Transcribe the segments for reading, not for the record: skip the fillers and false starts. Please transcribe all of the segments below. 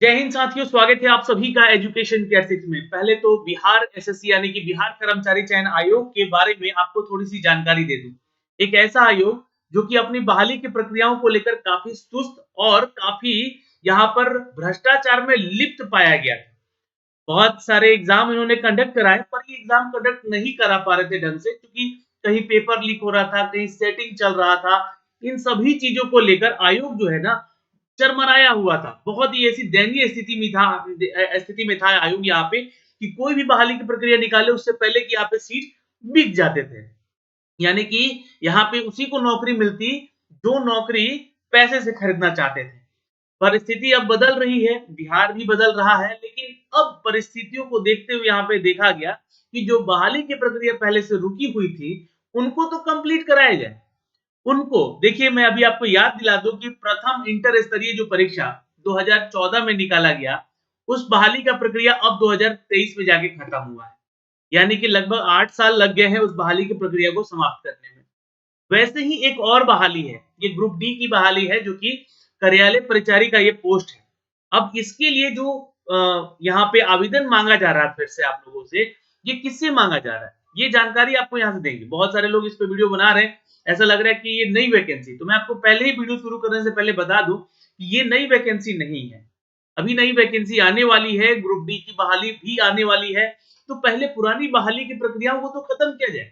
जय हिंद साथियों, स्वागत है आप सभी का एजुकेशन केयर 6 में। पहले तो बिहार एसएससी यानी कि बिहार कर्मचारी चयन आयोग के बारे में आपको थोड़ी सी जानकारी दे दूं। एक ऐसा आयोग जो कि अपनी बहाली की प्रक्रियाओं को लेकर काफी सुस्त और काफी यहाँ पर भ्रष्टाचार में लिप्त पाया गया था। बहुत सारे एग्जाम इन्होंने कंडक्ट कराए, पर ये एग्जाम कंडक्ट नहीं करा पा रहे थे ढंग से, क्योंकि कहीं पेपर लीक हो रहा था, कहीं सेटिंग चल रहा था। इन सभी चीजों को लेकर आयोग जो है ना, चरमराया हुआ था। बहुत ही ऐसी दयनीय स्थिति में था आयोग यहाँ पे कि कोई भी बहाली की प्रक्रिया निकाले उससे पहले कि यहाँ पे सीट बिक जाते थे। यानी कि यहाँ पे उसी को नौकरी मिलती जो नौकरी पैसे से खरीदना चाहते थे। परिस्थिति अब बदल रही है, बिहार भी बदल रहा है, लेकिन अब परिस्थितियों को देखते हुए यहाँ पे देखा गया कि जो बहाली की प्रक्रिया पहले से रुकी हुई थी, उनको तो कंप्लीट कराया जाए। उनको देखिए, मैं अभी आपको याद दिला दूं कि प्रथम इंटर स्तरीय जो परीक्षा 2014 में निकाला गया, उस बहाली का प्रक्रिया अब 2023 में जाके खत्म हुआ है। यानी कि लगभग 8 साल लग गए हैं उस बहाली की प्रक्रिया को समाप्त करने में। वैसे ही एक और बहाली है, ये ग्रुप डी की बहाली है, जो कि कार्यालय परिचारी का ये पोस्ट है। अब इसके लिए जो यहाँ पे आवेदन मांगा जा रहा है फिर से आप लोगों से, ये किससे मांगा जा रहा है, ये जानकारी आपको यहाँ से देंगे। बहुत सारे लोग इस पे वीडियो बना रहे हैं, ऐसा लग रहा है कि ये नई वैकेंसी। तो मैं आपको पहले ही वीडियो शुरू करने से पहले बता दूं कि ये नई वैकेंसी नहीं है। अभी नई वैकेंसी आने वाली है, ग्रुप डी की बहाली भी आने वाली है। तो पहले पुरानी बहाली की प्रक्रियाओं को तो खत्म किया जाए।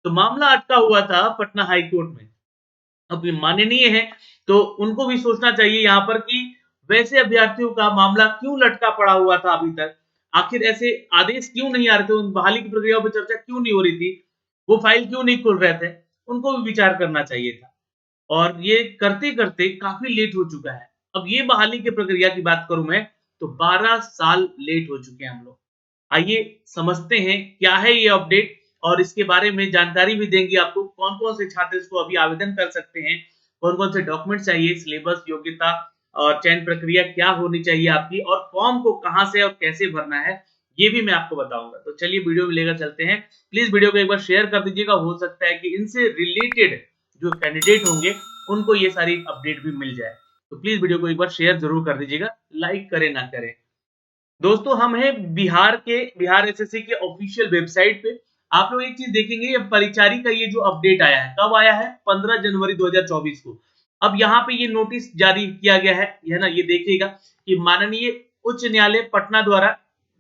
तो मामला अटका हुआ था पटना हाई कोर्ट में। अब ये माननीय है, तो उनको भी सोचना चाहिए यहाँ पर कि वैसे अभ्यर्थियों का मामला क्यों लटका पड़ा हुआ था अभी तक। आखिर ऐसे आदेश क्यों नहीं आ रहे थे, उन बहाली की प्रक्रिया पर चर्चा क्यों नहीं हो रही थी, वो फाइल क्यों नहीं खुल रहे थे, उनको भी विचार करना चाहिए था। और ये करते करते काफी लेट हो चुका है। अब ये बहाली की प्रक्रिया की बात करूं मैं, तो 12 साल लेट हो चुके हैं हम लोग। आइए समझते हैं क्या है ये अपडेट, और इसके बारे में जानकारी भी देंगे आपको। कौन कौन से छात्र इसको अभी आवेदन कर सकते हैं, कौन कौन से डॉक्यूमेंट चाहिए, सिलेबस, योग्यता और चयन प्रक्रिया क्या होनी चाहिए आपकी, और फॉर्म को कहां से और कैसे भरना है, ये भी मैं आपको बताऊंगा। तो चलिए वीडियो में लेकर चलते हैं। प्लीज वीडियो को एक बार शेयर कर दीजिएगा, हो सकता है कि इनसे रिलेटेड जो कैंडिडेट होंगे उनको ये सारी अपडेट भी मिल जाए। तो प्लीज वीडियो को एक बार शेयर जरूर कर दीजिएगा, लाइक करें ना करें। दोस्तों, हम हैं बिहार एसएससी के ऑफिशियल वेबसाइट पे। आप लोग एक चीज देखेंगे, ये परिचारी का ये जो अपडेट आया है, कब आया है? 15 जनवरी 2024 को। अब यहाँ पे ये नोटिस जारी किया गया है ना, ये देखिएगा कि माननीय उच्च न्यायालय पटना द्वारा,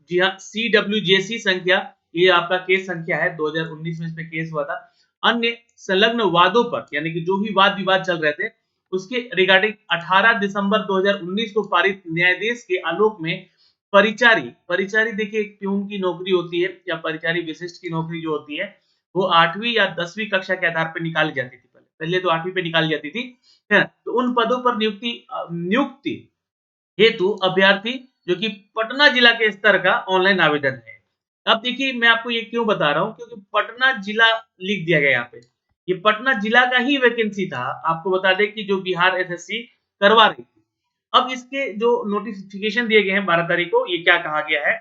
जी हाँ, CWJC संख्या, ये आपका केस संख्या है, 2019 में इस पे केस हुआ था। अन्य संलग्न वादों पर, यानी कि जो भी वाद विवाद चल रहे थे, उसके रिगार्डिंग 18 दिसंबर 2019 को पारित न्यायाधीश के आलोक में परिचारी परिचारी देखिए, एक प्यून की नौकरी होती है, या परिचारी विशिष्ट की नौकरी जो होती है, वो 8वीं या 10वीं कक्षा के आधार पर निकाली जाती थी। पहले पहले तो 8वीं पे निकाली जाती थी, है ना? तो उन पदों पर नियुक्ति हेतु अभ्यर्थी जो कि पटना जिला के स्तर का ऑनलाइन आवेदन है। अब देखिए, मैं आपको ये क्यों बता रहा हूँ, क्योंकि पटना जिला लिख दिया गया यहाँ पे। ये पटना जिला का ही वैकेंसी था। आपको बता दें कि जो बिहार एसएससी करवा रही थी। अब इसके जो नोटिफिकेशन दिए गए हैं 12 तारीख को, ये क्या कहा गया है,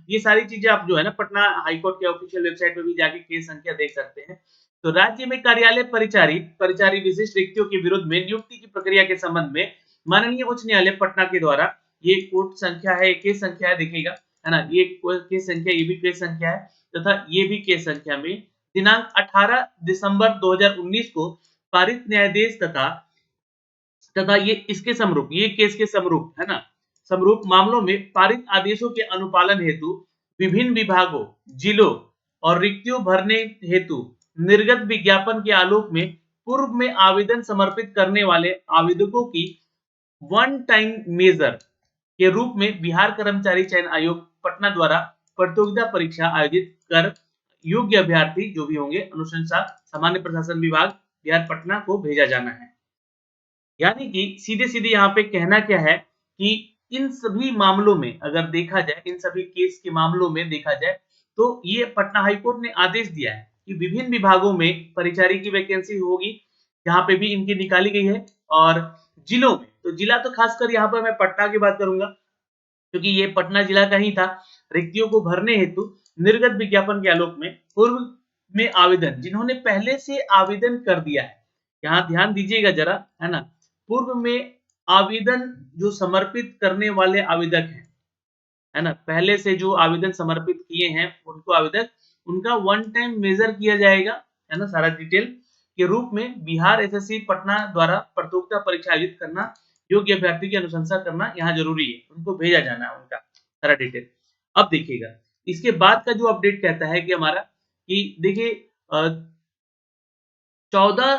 ये सारी चीजें आप जो है ना, पटना हाईकोर्ट के ऑफिशियल वेबसाइट पे भी जाके केस संख्या देख सकते हैं। तो राज्य में कार्यालय परिचारी परिचारी विशिष्ट रिक्तियों के विरुद्ध में नियुक्ति की प्रक्रिया के संबंध में माननीय उच्च न्यायालय पटना के द्वारा, ये कोर्ट संख्या है, केस संख्या है, देखिएगा, है ना, ये केस संख्या, ये भी केस संख्या है, तथा ये भी केस संख्या में दिनांक 18 दिसंबर 2019 को पारित न्यायाधीश तथा तथा ये इसके समरूप, ये केस के समरूप, है ना, समरूप मामलों में पारित आदेशों के अनुपालन हेतु विभिन्न विभागों, जिलों और रिक्तियों भरने हेतु निर्गत विज्ञापन के आलोक में पूर्व में आवेदन समर्पित करने वाले आवेदकों की वन टाइम मेजर के रूप में बिहार कर्मचारी चयन आयोग पटना द्वारा प्रतियोगिता परीक्षा आयोजित कर योग्य अभ्यर्थी जो भी होंगे, अनुशंसा सामान्य प्रशासन विभाग बिहार पटना को भेजा जाना है। यानी कि सीधे सीधे यहाँ पे कहना क्या है कि इन सभी मामलों में अगर देखा जाए, इन सभी केस के मामलों में देखा जाए, तो ये पटना हाईकोर्ट ने आदेश दिया है कि विभिन्न विभागों में परिचारी की वैकेंसी होगी, यहाँ पे भी इनकी निकाली गई है। और जिलों में, तो जिला तो खासकर यहाँ पर मैं पटना की बात करूंगा, क्योंकि ये पटना जिला का ही था। रिक्तियों को भरने हेतु निर्गत विज्ञापन के आलोक में पूर्व में आवेदन, जिन्होंने पहले से आवेदन कर दिया है, यहाँ ध्यान दीजिएगा जरा, है ना, पूर्व में आवेदन जो समर्पित करने वाले आवेदक हैं, है ना, पहले से जो आवेदन समर्पित किए हैं उनको आवेदक, उनका वन टाइम मेजर किया जाएगा, है ना, सारा डिटेल के रूप में बिहार एसएससी पटना द्वारा प्रतियोगिता परीक्षा आयोजित करना, योग्य अभ्यर्थी की अनुशंसा करना यहाँ जरूरी है, उनको भेजा जाना है उनका सारा डिटेल। अब देखिएगा इसके बाद का जो अपडेट कहता है कि हमारा कि देखिए 14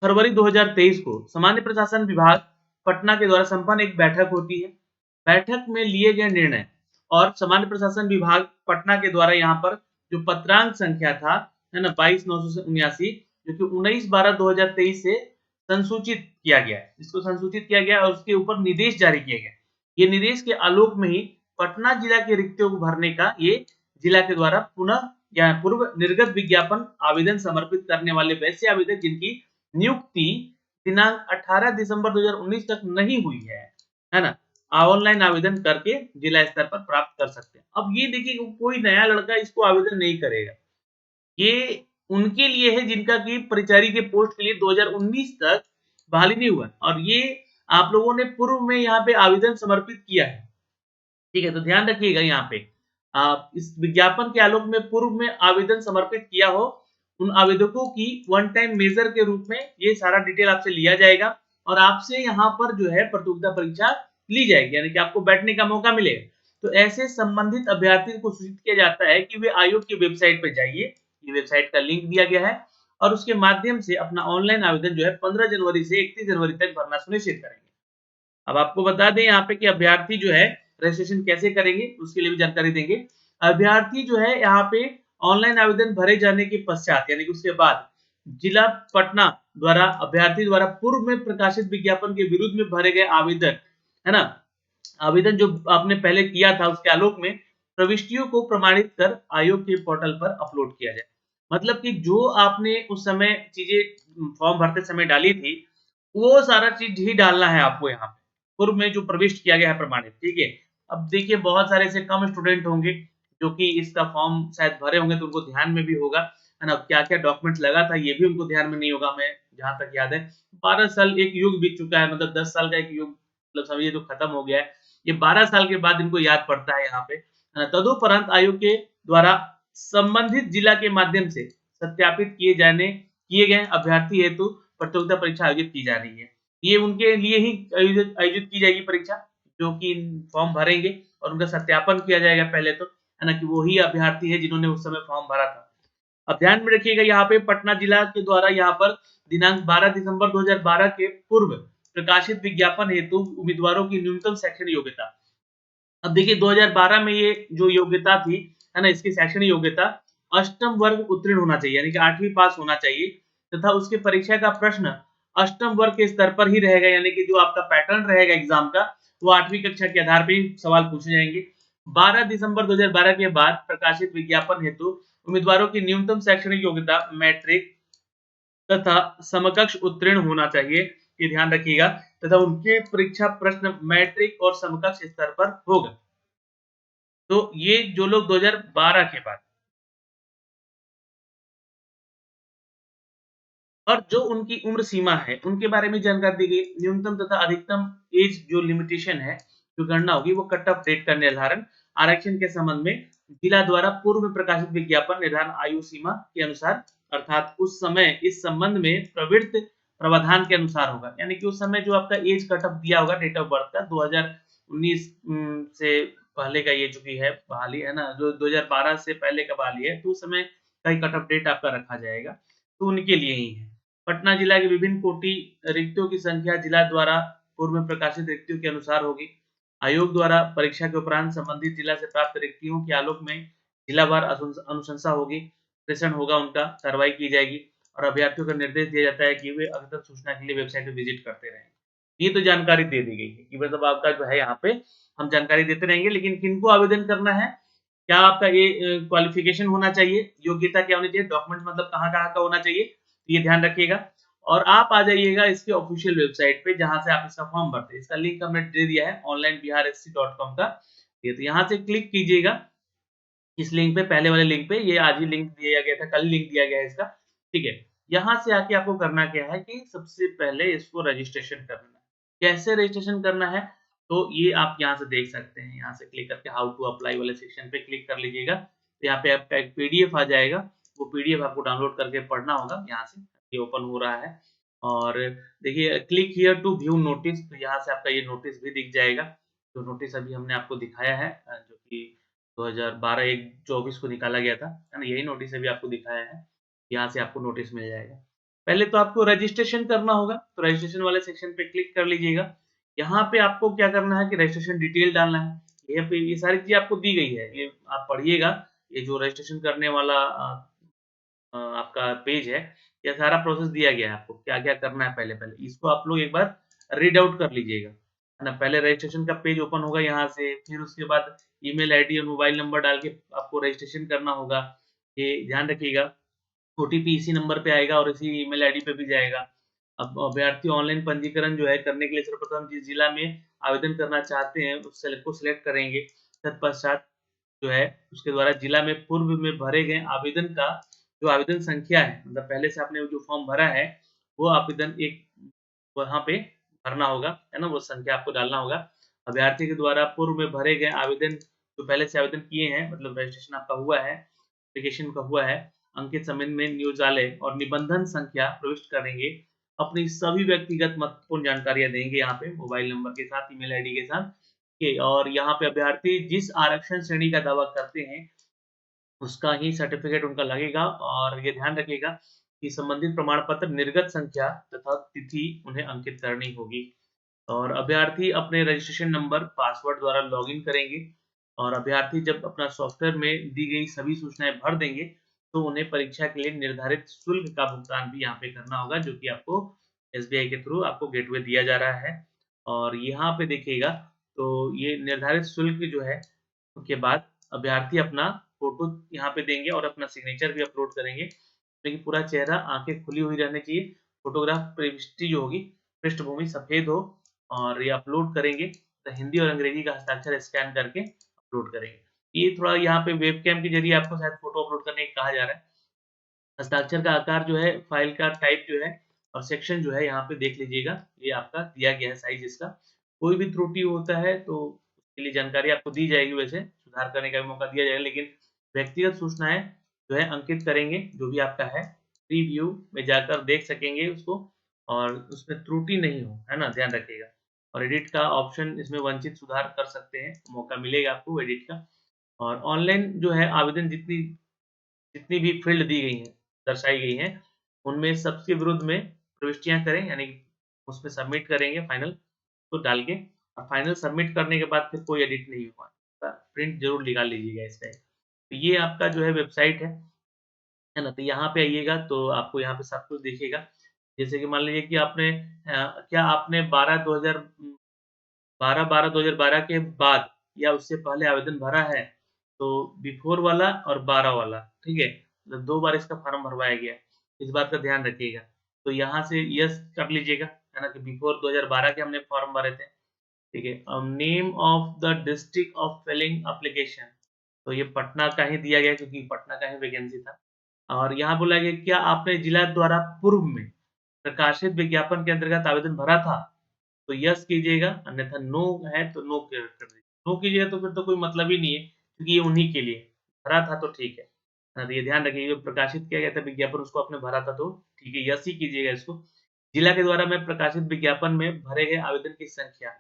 फरवरी 2023 को सामान्य प्रशासन विभाग पटना के द्वारा संपन्न एक बैठक होती है। बैठक में लिए गए निर्णय और सामान्य प्रशासन विभाग पटना के द्वारा यहाँ पर जो पत्रांक संख्या था, है ना, 22,979, जो कि 19/12/2023 से संसूचित किया गया है, इसको संसूचित किया गया और उसके ऊपर निर्देश जारी किया गया। ये निर्देश के आलोक में ही पटना जिला के रिक्तियों को भरने का ये जिला के द्वारा पुनः या पूर्व निर्गत विज्ञापन आवेदन समर्पित करने वाले वैसे आवेदक जिनकी नियुक्ति दिनांक 18 दिसंबर 2019 तक नहीं हुई है ना, ऑनलाइन आवेदन करके जिला स्तर पर प्राप्त कर सकते हैं। अब ये देखिए कोई नया लड़का इसको आवेदन नहीं करेगा, ये उनके लिए है जिनका कि परिचारी के पोस्ट के लिए 2019 तक बहाली नहीं हुआ और ये आप लोगों ने पूर्व में यहाँ पे आवेदन समर्पित किया है, ठीक है, तो ध्यान रखिएगा यहाँ पे आप इस विज्ञापन के आलोक में पूर्व में आवेदन समर्पित किया हो, उन आवेदकों की वन टाइम मेजर के रूप में ये सारा डिटेल आपसे लिया जाएगा और आपसे यहाँ पर जो है प्रतियोगिता परीक्षा ली जाएगी, यानी कि आपको बैठने का मौका मिलेगा। तो ऐसे संबंधित अभ्यर्थी को सूचित किया जाता है कि वे आयोग की वेबसाइट पे जाइए, ये वेबसाइट का लिंक दिया गया है और उसके माध्यम से अपना ऑनलाइन आवेदन जो है 15 जनवरी से 31 जनवरी तक भरना सुनिश्चित करेंगे। अब आपको बता दें यहाँ पे कि अभ्यर्थी जो है रजिस्ट्रेशन कैसे करेंगे उसके लिए भी जानकारी देंगे। अभ्यर्थी जो है यहाँ पे ऑनलाइन आवेदन भरे जाने के पश्चात यानी कि उसके बाद जिला पटना द्वारा अभ्यर्थी द्वारा पूर्व में प्रकाशित विज्ञापन के विरुद्ध में भरे गए आवेदन, है ना, आवेदन जो आपने पहले किया था उसके आलोक में प्रविष्टियों को प्रमाणित कर आयोग के पोर्टल पर अपलोड किया जाए। मतलब कि जो आपने उस समय चीजें फॉर्म भरते समय डाली थी वो सारा चीज ही डालना है आपको यहाँ पे पूर्व में जो प्रविष्ट किया गया है प्रमाणित, ठीक है। अब देखिए बहुत सारे ऐसे कम स्टूडेंट होंगे जो कि इसका फॉर्म शायद भरे होंगे तो उनको ध्यान में भी होगा, है ना, क्या क्या डॉक्यूमेंट्स लगा था ये भी उनको ध्यान में नहीं होगा। मैं जहां तक याद है 12 साल एक युग बीत चुका है, मतलब 10 साल का एक युग मतलब समझिए तो खत्म हो गया है, ये 12 साल के बाद इनको याद पड़ता है यहाँ पे, है ना। तदुपरांत आयोग के द्वारा संबंधित जिला के माध्यम से सत्यापित किए गए अभ्यर्थी हेतु प्रतियोगिता परीक्षा आयोजित की जा रही है। ये उनके लिए ही आयोजित की जाएगी परीक्षा जो कि फॉर्म भरेंगे और उनका सत्यापन किया जाएगा पहले तो, है ना, कि वही अभ्यर्थी है जिन्होंने उस समय फॉर्म भरा था। अब ध्यान में रखिएगा यहाँ पे पटना जिला के द्वारा यहाँ पर दिनांक 12 दिसंबर 2012 के पूर्व प्रकाशित विज्ञापन हेतु उम्मीदवारों की न्यूनतम शैक्षणिक योग्यता। अब देखिए 2012 में ये जो योग्यता थी, है ना, इसकी शैक्षणिक योग्यता अष्टम वर्ग उत्तीर्ण होना चाहिए यानी कि 8वीं पास होना चाहिए तथा उसके परीक्षा का प्रश्न अष्टम वर्ग के स्तर पर ही रहेगा, यानी कि जो आपका पैटर्न रहेगा एग्जाम का वो 8वीं कक्षा के आधार पर ही सवाल पूछे जाएंगे। 12 दिसंबर 2012 के बाद प्रकाशित विज्ञापन हेतु उम्मीदवारों की न्यूनतम शैक्षणिक योग्यता मैट्रिक तथा समकक्ष उत्तीर्ण होना चाहिए, ये ध्यान रखिएगा, तथा उनके परीक्षा प्रश्न मैट्रिक और समकक्ष स्तर पर होगा। तो ये जो लोग 2012 के बाद और जो उनकी उम्र सीमा है उनके बारे में जानकारी दी गई। न्यूनतम तथा अधिकतम एज जो लिमिटेशन है जो गणना होगी वो कट ऑफ डेट का निर्धारण आरक्षण के संबंध में जिला द्वारा पूर्व में प्रकाशित विज्ञापन निर्धारण आयु सीमा के अनुसार अर्थात उस समय इस संबंध में प्रवृत्त प्रावधान के अनुसार होगा, यानी कि उस समय जो आपका एज कट ऑफ दिया होगा डेट ऑफ बर्थ का 2019 से पहले का ये जो भी है बहाली है ना, जो 2012 से पहले का बहाली है तो उस समय का ही कट ऑफ डेट आपका रखा जाएगा, तो उनके लिए ही है। पटना जिला के विभिन्न कोटि रिक्तियों की संख्या जिला द्वारा पूर्व में प्रकाशित रिक्तियों के अनुसार होगी। आयोग द्वारा परीक्षा के उपरांत संबंधित जिला से प्राप्त रिक्तियों के आलोक में जिलावार अनुशंसा होगी, प्रेषण होगा, उनका कार्रवाई की जाएगी और अभ्यर्थियों को निर्देश दिया जाता है कि वे अग्रतर सूचना के लिए वेबसाइट पर विजिट करते रहें। ये तो जानकारी दे दी गई है कि मतलब आपका जो है यहाँ पे हम जानकारी देते रहेंगे, लेकिन किनको आवेदन करना है, क्या आपका ये क्वालिफिकेशन होना चाहिए, योग्यता क्या होनी चाहिए, डॉक्यूमेंट मतलब कहाँ-कहाँ का होना चाहिए, ये ध्यान रखिएगा। और आप आ जाइएगा इसके ऑफिशियल वेबसाइट पे जहाँ से आप इसका फॉर्म भरते हैं। इसका लिंक हमने दे दिया है onlinebiharsc.com का। ये तो यहाँ से क्लिक कीजिएगा इस लिंक पे, पहले वाले लिंक पे, ये आज ही लिंक दिया गया था, कल लिंक दिया गया है इसका, ठीक है। यहाँ से आके आपको करना क्या है कि सबसे पहले इसको रजिस्ट्रेशन करना है। कैसे रजिस्ट्रेशन करना है, तो ये आप यहाँ से देख सकते हैं। यहाँ से क्लिक करके हाउ टू अप्लाई वाले सेक्शन पे क्लिक कर लीजिएगा। तो यहाँ पे आपका एक पीडीएफ आ जाएगा, वो पीडीएफ आपको डाउनलोड करके पढ़ना होगा। यहाँ से ये ओपन हो रहा है और देखिए click here to view notice, तो यहाँ से आपका ये नोटिस भी दिख जाएगा। तो नोटिस अभी हमने आपको दिखाया है जो कि 2012/1/24 को निकाला गया था, है ना? यही नोटिस अभी आपको दिखाया है। यहाँ से आपको नोटिस मिल जाएगा। पहले तो आपको रजिस्ट्रेशन करना होगा, तो रजिस्ट्रेशन वाले सेक्शन पे क्लिक कर लीजिएगा। यहाँ पे आपको क्या करना है कि रजिस्ट्रेशन डिटेल डालना है। यहाँ पे ये सारी चीज़ें आपको दी गई है, ये आप पढ़िएगा। ये जो रजिस्ट्रेशन करने वाला आपका पेज है, ये सारा प्रोसेस दिया गया है आपको, क्या-क्या करना है पहले-पहले। इसको आप लोग एक बार रीड आउट कर लीजिएगा, है ना? पहले रजिस्ट्रेशन का पेज ओपन होगा यहाँ से, फिर उसके बाद ईमेल आईडी और मोबाइल नंबर डाल के आपको रजिस्ट्रेशन करना होगा। ये ध्यान रखिएगा। ओटीपी इसी नंबर पे आएगा और इसी ईमेल आईडी पे भी जाएगा। अब अभ्यर्थी ऑनलाइन पंजीकरण जो है करने के लिए सर्वप्रथम जिस जिला में आवेदन करना चाहते हैं उस सेल को सिलेक्ट करेंगे। तत्पश्चात जो है उसके द्वारा जिला में पूर्व में भरे गए आवेदन का जो आवेदन संख्या है, मतलब पहले से आपने जो फॉर्म भरा है, वो आवेदन एक वहाँ पे भरना होगा, है ना? वो संख्या आपको डालना होगा। अभ्यर्थी के द्वारा पूर्व में भरे गए आवेदन जो पहले से आवेदन किए हैं, मतलब रजिस्ट्रेशन आपका हुआ है, एप्लीकेशन का हुआ है, अंकित समय में नियोजालय और निबंधन संख्या प्रविष्ट करेंगे। अपनी सभी व्यक्तिगत महत्वपूर्ण जानकारियाँ देंगे यहाँ पे मोबाइल नंबर के साथ, ईमेल आईडी के साथ। के और यहाँ पे अभ्यर्थी जिस आरक्षण श्रेणी का दावा करते हैं, उसका ही सर्टिफ़िकेट उनका लगेगा और ये ध्यान रखिएगा कि संबंधित प्रमाण पत्र, निर्गत संख्या तथा तिथि उन्हें अंकित करनी होगी। और अभ्यर्थी अपने रजिस्ट्रेशन नंबर, पासवर्ड द्वारा लॉगिन करेंगे और अभ्यर्थी जब अपना सॉफ्टवेयर में दी गई सभी सूचनाएँ भर देंगे, तो उन्हें परीक्षा के लिए निर्धारित शुल्क का भुगतान भी यहाँ पे करना होगा, जो कि आपको एसबीआई के थ्रू आपको गेटवे दिया जा रहा है। और यहाँ पे देखिएगा, तो ये निर्धारित शुल्क जो है, उसके बाद अभ्यर्थी अपना फ़ोटो यहाँ पे देंगे और अपना सिग्नेचर भी अपलोड करेंगे। देखिए पूरा चेहरा, आँखें खुली हुई रहनी चाहिए। फ़ोटोग्राफ प्रविष्टि जो होगी, पृष्ठभूमि सफ़ेद हो और ये अपलोड करेंगे, तो हिंदी और अंग्रेजी का हस्ताक्षर स्कैन करके अपलोड करेंगे। ये थोड़ा यहाँ पे वेबकैम के ज़रिए आपको शायद फ़ोटो अपलोड करने को कहा जा रहा है। हस्ताक्षर का आकार जो है, फ़ाइल का टाइप जो है और सेक्शन जो है यहाँ पे देख लीजिएगा, ये आपका दिया गया है साइज़ इसका। कोई भी त्रुटि होता है तो उसके लिए जानकारी आपको दी जाएगी वैसे, सुधार करने का भी मौका दिया जाएगा, लेकिन व्यक्तिगत सूचनाएँ जो है अंकित करेंगे, जो भी आपका है, प्रीव्यू में जाकर देख सकेंगे उसको और उसमें त्रुटि नहीं हो, है ना? ध्यान रखिएगा। और एडिट का ऑप्शन इसमें वंचित सुधार कर सकते हैं, मौका मिलेगा आपको एडिट का। और ऑनलाइन जो है आवेदन जितनी जितनी भी फ़ील्ड दी गई हैं, दर्शाई गई हैं, उनमें सबके विरुद्ध में प्रविष्टियाँ करें, यानी उसमें सबमिट करेंगे फाइनल को डाल के और फाइनल सबमिट करने के बाद फिर कोई एडिट नहीं होगा। प्रिंट ज़रूर निकाल लीजिएगा इसका एक। तो ये आपका जो है वेबसाइट है ना? तो यहाँ पे आइएगा तो आपको यहाँ पे सब कुछ दिखेगा। जैसे कि मान लीजिए कि आपने क्या आपने 12/12/2012 के बाद या उससे पहले आवेदन भरा है, तो बिफ़ोर वाला और 12 वाला, ठीक है? मतलब 2 बार इसका फ़ॉर्म भरवाया गया है, इस बात का ध्यान रखिएगा। तो यहाँ से येस कर लीजिएगा, है ना? कि बिफ़ोर 2012 के हमने फ़ॉर्म भरे थे, ठीक है? Name of the district of filling application, तो ये पटना का ही दिया गया है क्योंकि पटना का ही वैकेंसी था। और यहाँ बोला गया क्या आपने जिला द्वारा पूर्व में प्रकाशित विज्ञापन के अंतर्गत आवेदन भरा था? तो यस कीजिएगा, अन्यथा नो है तो नो कर दीजिए। नो कीजिएगा तो फिर तो कोई मतलब ही नहीं है, क्योंकि ये उन्हीं के लिए है। भरा था तो ठीक है। हाँ, तो ये ध्यान रखिए, जो प्रकाशित किया गया था विज्ञापन उसको आपने भरा था तो ठीक है, यस ही कीजिएगा इसको। जिला के द्वारा में प्रकाशित विज्ञापन में भरे गए आवेदन की संख्या।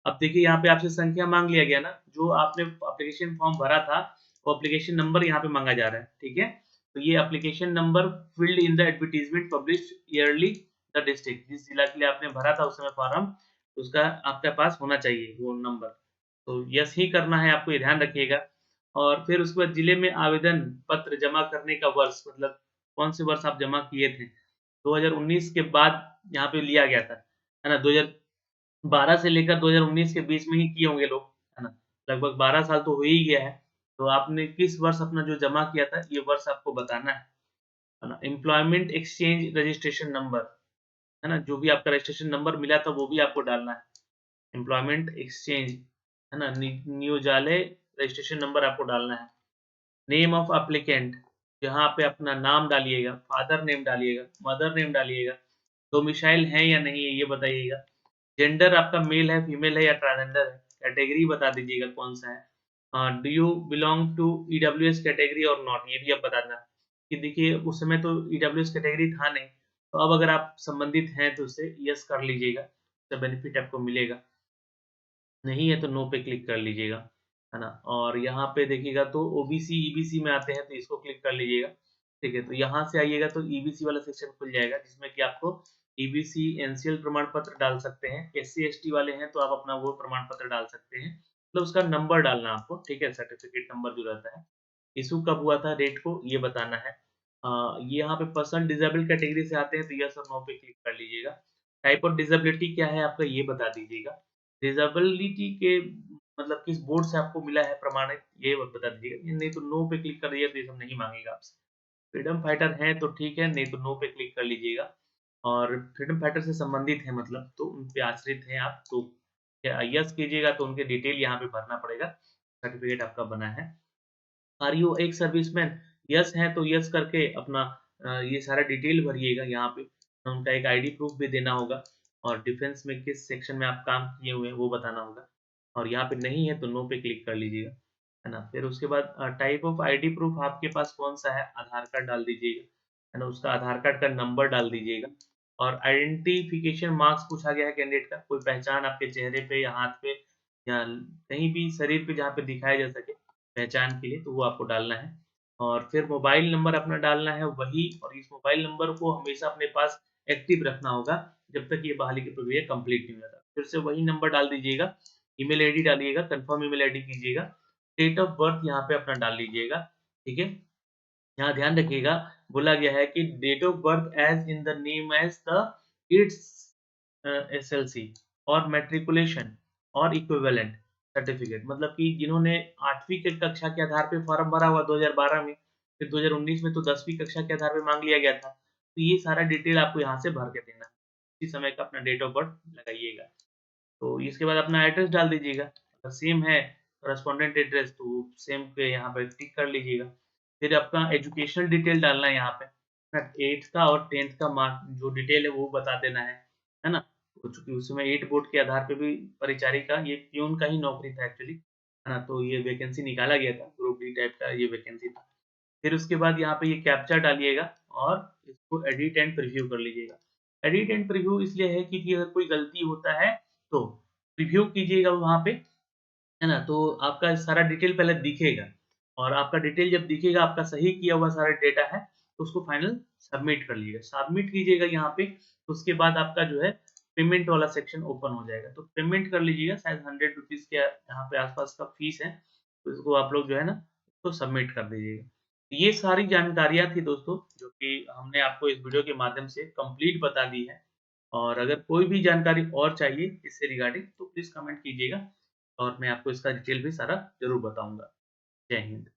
अब देखिए यहाँ पे आपसे संख्या माँग लिया गया ना, जो आपने एप्लीकेशन फॉर्म भरा था, वो एप्लीकेशन नंबर यहाँ पे माँगा जा रहा है, ठीक है? तो ये application number field in the advertisement published yearly the district, जिस जिला के लिए आपने भरा था उस समय फॉर्म, उसका आपके पास होना चाहिए वो नंबर। तो यस ही करना है आपको, ये ध्यान रखिएगा। और फिर उसके बाद जिले में आवेदन पत्र जमा करने का वर्ष, मतलब कौन से वर्ष आप जमा किए थे। 2019 के बाद यहाँ पे लिया गया था, है ना? 2012 से लेकर 2019 के बीच में ही किए होंगे लोग, है ना? लगभग 12 साल तो हो ही गया है। तो आपने किस वर्ष अपना जो जमा किया था, ये वर्ष आपको बताना है ना? एम्प्लॉयमेंट एक्सचेंज रजिस्ट्रेशन नंबर, है ना? जो भी आपका रजिस्ट्रेशन नंबर मिला था, वो भी आपको डालना है। एम्प्लॉयमेंट एक्सचेंज, है ना? नियोजालय रजिस्ट्रेशन नंबर आपको डालना है। नेम ऑफ एप्लीकेंट, यहाँ पे अपना नाम डालिएगा, फादर नेम डालिएगा, मदर नेम डालिएगा, डोमिसाइल है या नहीं है ये बताइएगा। जेंडर आपका मेल है, फीमेल है या ट्रांसजेंडर है, कैटेगरी बता दीजिएगा कौन सा है, do you belong to EWS category और नॉट, ये भी आप बता देना कि देखिए उस समय तो ईडब्ल्यूएस कैटेगरी था नहीं, तो अब अगर आप संबंधित हैं तो उससे यस कर लीजिएगा, तो बेनिफिट आपको मिलेगा, नहीं है तो नो पे क्लिक कर लीजिएगा, है ना? और यहाँ पे देखिएगा तो ओबीसी, ईबीसी में आते हैं तो इसको क्लिक कर लीजिएगा, ठीक है? तो यहाँ से आइएगा तो ईबीसी वाला सेक्शन खुल जाएगा जिसमें कि आपको ईबीसी एनसीएल प्रमाण पत्र डाल सकते हैं, एससी एसटी वाले हैं तो आप अपना वो प्रमाण पत्र डाल सकते हैं, मतलब उसका नंबर डालना आपको, ठीक है? सर्टिफिकेट नंबर जो रहता है, इश्यू कब हुआ था, डेट को ये बताना है। ये यहाँ पे पर्सन डिसेबल कैटेगरी से आते हैं तो यस और नो पे क्लिक कर लीजिएगा। टाइप ऑफ डिसेबिलिटी क्या है आपका ये बता दीजिएगा। डिसेबिलिटी के मतलब किस बोर्ड से आपको मिला है प्रमाणित ये बता दीजिएगा, ये नहीं तो नो पे क्लिक कर दीजिए तो ये सब नहीं माँगेगा आपसे। फ्रीडम फाइटर हैं तो ठीक है, नहीं तो नो पे क्लिक कर लीजिएगा। और फ्रीडम फाइटर से संबंधित हैं मतलब तो उन पे आश्रित हैं आप तो यस कीजिएगा तो उनके डिटेल यहाँ पे भरना पड़ेगा, सर्टिफिकेट आपका बना है। आर यू एक सर्विसमैन? यस है तो यस करके अपना ये सारा डिटेल भरिएगा यहाँ पे। उनका एक आईडी प्रूफ भी देना होगा और डिफेंस में किस सेक्शन में आप काम किए हुए हैं वो बताना होगा। और यहाँ पे नहीं है तो नो पे क्लिक कर लीजिएगा, है ना? फिर उसके बाद टाइप ऑफ आईडी प्रूफ आपके पास कौन-सा है? आधार कार्ड डाल दीजिएगा, है ना? उसका आधार कार्ड का नंबर डाल दीजिएगा और आइडेंटिफिकेशन मार्क्स पूछा गया है कैंडिडेट का, कोई पहचान आपके चेहरे पे या हाथ पे या कहीं भी शरीर पे जहाँ पे दिखाया जा सके पहचान के लिए, तो वो आपको डालना है। और फिर मोबाइल नंबर अपना डालना है वही और इस मोबाइल नंबर को हमेशा अपने पास एक्टिव रखना होगा, जब तक ये बहाली की प्रक्रिया कंप्लीट नहीं हो जाता। फिर से वही नंबर डाल दीजिएगा, ईमेल आईडी डालिएगा, कन्फर्म ईमेल आईडी कीजिएगा, डेट ऑफ बर्थ यहाँ पे अपना डाल लीजिएगा, ठीक है? यहाँ ध्यान रखिएगा, बोला गया है कि date of birth as in the name as the its SLC और मैट्रिकुलेशन और इक्विवेलेंट सर्टिफिकेट, मतलब कि जिन्होंने 8वीं के कक्षा के आधार पे फॉर्म भरा हुआ 2012 में, फिर 2019 में तो 10वीं कक्षा के आधार पे माँग लिया गया था। तो ये सारा डिटेल आपको यहाँ से भर के देना है। उसी समय का अपना डेट ऑफ बर्थ लगाइएगा। तो इसके बाद अपना एड्रेस डाल दीजिएगा, अगर सेम है कॉरेस्पोंडेंट एड्रेस तो सेम पे यहाँ पे टिक कर लीजिएगा। फिर अपना एजुकेशनल डिटेल डालना है यहाँ पे, ना 8th का और 10th का मार्क जो डिटेल है वो बता देना है ना? तो चूँकि उस समय 8 बोर्ड के आधार पे भी परिचारी का ये प्यून का ही नौकरी था एक्चुअली, है ना? तो ये वैकेंसी निकाला गया था, ग्रुप डी टाइप का ये वैकेंसी था। फिर उसके बाद यहाँ पे ये कैप्चा डालिएगा और इसको एडिट एंड प्रीव्यू कर लीजिएगा। एडिट एंड प्रीव्यू इसलिए है क्योंकि अगर कोई गलती होता है तो प्रीव्यू कीजिएगा वहाँ पे, है ना? तो आपका सारा डिटेल पहले दिखेगा और आपका डिटेल जब दिखेगा, आपका सही किया हुआ सारा डेटा है, तो उसको फाइनल सबमिट कर लीजिएगा। सबमिट कीजिएगा यहाँ पे, उसके बाद आपका जो है पेमेंट वाला सेक्शन ओपन हो जाएगा। तो पेमेंट कर लीजिएगा, शायद ₹100 के यहाँ पे आस-पास का फीस है, तो इसको आप लोग जो है ना, इसको सबमिट कर दीजिएगा। ये सारी जानकारियाँ थी दोस्तों, जो कि हमने आपको इस वीडियो के माध्यम से कंप्लीट बता दी है। और अगर कोई भी जानकारी और चाहिए इससे रिगार्डिंग तो प्लीज़ कमेंट कीजिएगा और मैं आपको इसका डिटेल भी सारा ज़रूर बताऊँगा। जय हिंद।